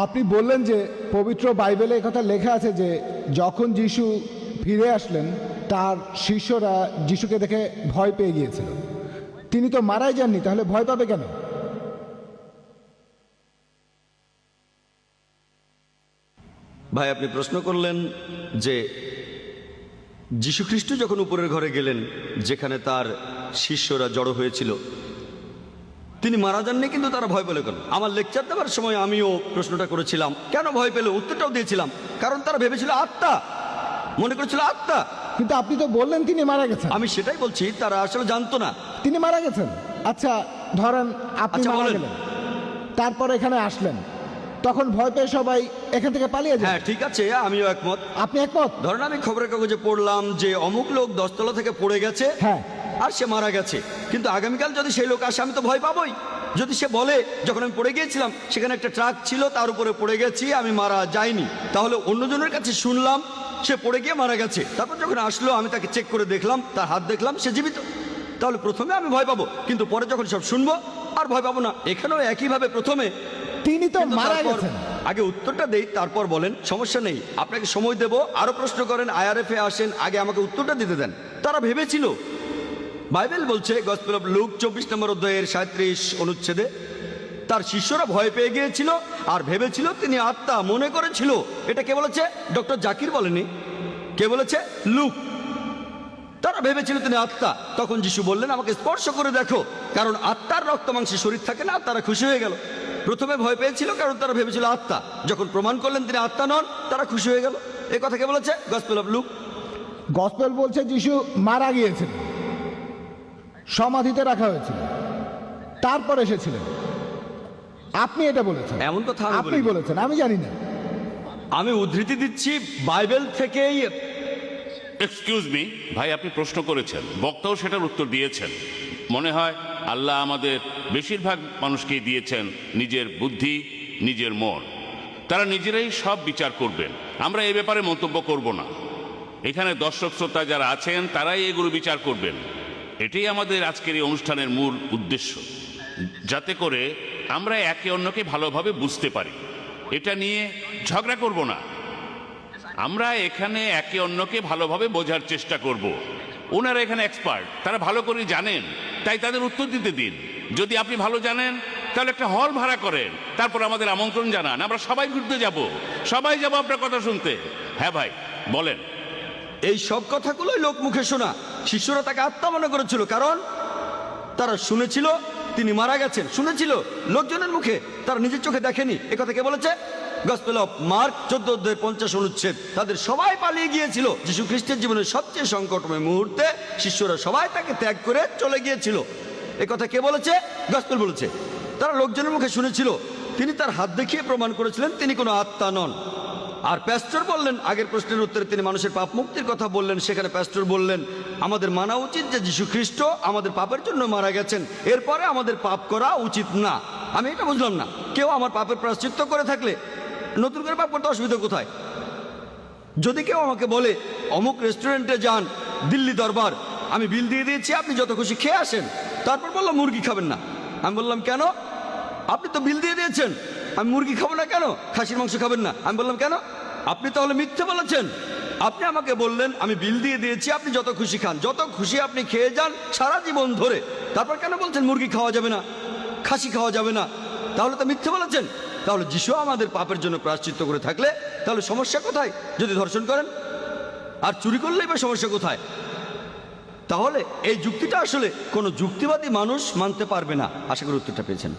আপনি বললেন যে পবিত্র বাইবেলে কথা লেখা আছে যে যখন যিশু ফিরে আসলেন তার শিষ্যরা যিশুকে দেখে ভয় পেয়ে গিয়েছিল। তিনি তো মারাই যাননি, তাহলে ভয় পাবে কেন? ভাই, আপনি প্রশ্ন করলেন যে যীশুখ্রিস্ট যখন উপরের ঘরে গেলেন, যেখানে তার শিষ্যরা জড়ো হয়েছিল, তিনি মারা যাননি, কিন্তু তারা ভয় পেল কেন? আমার লেকচার দেওয়ার সময় আমিও প্রশ্নটা করেছিলাম, কেন ভয় পেল, উত্তরটাও দিয়েছিলাম। কারণ তারা ভেবেছিল আত্মা, মনে করেছিল আত্মা। কিন্তু আপনি তো বললেন তিনি মারা গেছেন। আমি সেটাই বলছি, তারা আসলে জানতো না তিনি মারা গেছেন। আচ্ছা, ধরেন আপনি আচ্ছা, মারা বলেন। গেলেন, তারপর এখানে আসলেন, তখন ভয় পেয়ে সবাই এখান থেকে পালিয়ে যায়। হ্যাঁ, ঠিক আছে, আমিও একমত। আপনি একমত? ধরেন আমি খবরের কাগজে পড়লাম যে অমুক লোক 10 তলা থেকে পড়ে গেছে, হ্যাঁ, আর সে মারা গেছে, কিন্তু আগামীকাল যদি সেই লোক আসে আমি তো ভয় পাবোই। যদি সে বলে যখন আমি পড়ে গিয়েছিলাম সেখানে একটা ট্রাক ছিল, তার উপরে পড়ে গেছি, আমি মারা যাইনি, তাহলে অন্যজনের কাছে শুনলাম সে পড়ে গিয়ে মারা গেছে, তারপর যখন আসলো আমি তাকে চেক করে দেখলাম, তার হাত দেখলাম, সে জীবিত, তাহলে প্রথমে আমি ভয় পাবো, কিন্তু পরে যখন সব শুনবো আর ভয় পাবো না। এখানেও একইভাবে প্রথমে তিনি তো কিন্তু মারা তারপর গেছেন। আগে উত্তরটা দেই, তারপর বলেন, সমস্যা নেই, আপনাকে সময় দেব, আরো প্রশ্ন করেন, আইআরএফে আসেন, আগে আমাকে উত্তরটা দিতে দেন। তারা ভেবেছিল, বাইবেল বলছে গসপেল অফ লুক 24 নম্বর অধ্যায়ের 37 অনুচ্ছেদে, তার শিষ্যরা ভয় পেয়ে গিয়েছিল আর ভেবেছিল তিনি আত্মা, মনে করেছিল। এটা কে বলেছে? ডক্টর জাকির বলেনি, কে বলেছে? লুক। তারা ভেবেছিল তিনি আত্মা। তখন যিশু বললেন, আমাকে স্পর্শ করে দেখো, কারণ আত্মার রক্ত মাংসে শরীর থাকে না। তারা খুশি হয়ে গেল। প্রথমে ভয় পেয়েছিল কারণ তারা ভেবেছিল আত্মা, যখন প্রমাণ করলেন তিনি আত্মা নন, তারা খুশি হয়ে গেল। এই কথা কে বলেছে? Gospel of look. গসপেল বলছে যিশু মারা গিয়েছেন, সমাধিতে রাখা হয়েছিল, তারপর এসেছিলেন। আপনি এটা বলেছেন? এমন কথা আমি আপনি বলিনি। বলেছেন, আমি জানি না। আমি উদ্ধৃতি দিচ্ছি বাইবেল থেকেই। এক্সকিউজ মি ভাই, আপনি প্রশ্ন করেছেন, বক্তাও সেটার উত্তর দিয়েছেন। মনে হয় আল্লাহ আমাদের বেশিরভাগ মানুষকেই দিয়েছেন নিজের বুদ্ধি, নিজের মন। তারা নিজেরাই সব বিচার করবেন, আমরা এই ব্যাপারে মন্তব্য করব না। এখানে দর্শক শ্রোতা যারা আছেন তারাই এগুলো বিচার করবেন। এটাই আমাদের আজকের এই অনুষ্ঠানের মূল উদ্দেশ্য, যাতে করে আমরা একে অন্যকে ভালোভাবে বুঝতে পারি। এটা নিয়ে ঝগড়া করব না, আমরা এখানে একে অন্যকে ভালোভাবে বোঝার চেষ্টা করব। ওনারা এখানে এক্সপার্ট, তারা ভালো করে জানেন, তাই তাদের উত্তর দিতে দিন। যদি আপনি ভালো জানেন তাহলে একটা হল ভাড়া করেন, তারপর আমাদের আমন্ত্রণ জানান, আমরা সবাই ঘুরতে যাব, সবাই যাব আপনার কথা শুনতে। হ্যাঁ ভাই, বলেন। এই সব কথাগুলোই লোক মুখে শোনা। শিষ্যরা তাকে আত্মা মনে করেছিল, কারণ তারা শুনেছিল তিনি মারা গেছেন, শুনেছিল লোকজনের মুখে, তারা নিজের চোখে দেখেনি। একথা কে বলেছে? গসপেল অফ মার্ক 14 অধ্যায়ের 50 অনুচ্ছেদ। তাদের সবাই পালিয়ে গিয়েছিল। যীশু খ্রিস্টের জীবনের সবচেয়ে সংকটময় মুহূর্তে শিষ্যরা সবাই তাকে ত্যাগ করে চলে গিয়েছিল। একথা কে বলেছে? গসপেল বলেছে। তারা লোকজনের মুখে শুনেছিল, তিনি তার হাত দেখিয়ে প্রমাণ করেছিলেন তিনি কোনো আত্মা নন। আর প্যাস্টর বললেন, আগের প্রশ্নের উত্তরে তিনি মানুষের পাপ মুক্তির কথা বললেন, সেখানে প্যাস্টর বললেন আমাদের মানা উচিত যে যীশু খ্রিস্ট আমাদের পাপের জন্য মারা গেছেন, এরপরে আমাদের পাপ করা উচিত না। আমি এটা বুঝলাম না, কেউ আমার পাপের প্রায়শ্চিত্ত করে থাকলে নতুন করে পাপ করতে অসুবিধা কোথায়? যদি কেউ আমাকে বলে অমুক রেস্টুরেন্টে যান, দিল্লি দরবার, আমি বিল দিয়ে দিয়েছি, আপনি যত খুশি খেয়ে আসেন, তারপর বললাম মুরগি খাবেন না। আমি বললাম কেন? আপনি তো বিল দিয়ে দিয়েছেন, আমি মুরগি খাবো না কেন? খাসির মাংস খাবেন না, আমি বললাম কেন? আপনি তাহলে মিথ্যে বলেছেন। আপনি আমাকে বললেন আমি বিল দিয়ে দিয়েছি, আপনি যত খুশি খান, যত খুশি আপনি খেয়ে যান সারা জীবন ধরে, তারপর কেন বলছেন মুরগি খাওয়া যাবে না, খাসি খাওয়া যাবে না? তাহলে তো মিথ্যে বলেছেন। তাহলে যিশু আমাদের পাপের জন্য প্রায়শ্চিত্ত করে থাকলে তাহলে সমস্যা কোথায়? যদি ধর্ষণ করেন আর চুরি করলেই বা সমস্যা কোথায়? তাহলে এই যুক্তিটা আসলে কোনো যুক্তিবাদী মানুষ মানতে পারবে না। আশা করি উত্তরটা পেয়েছেন।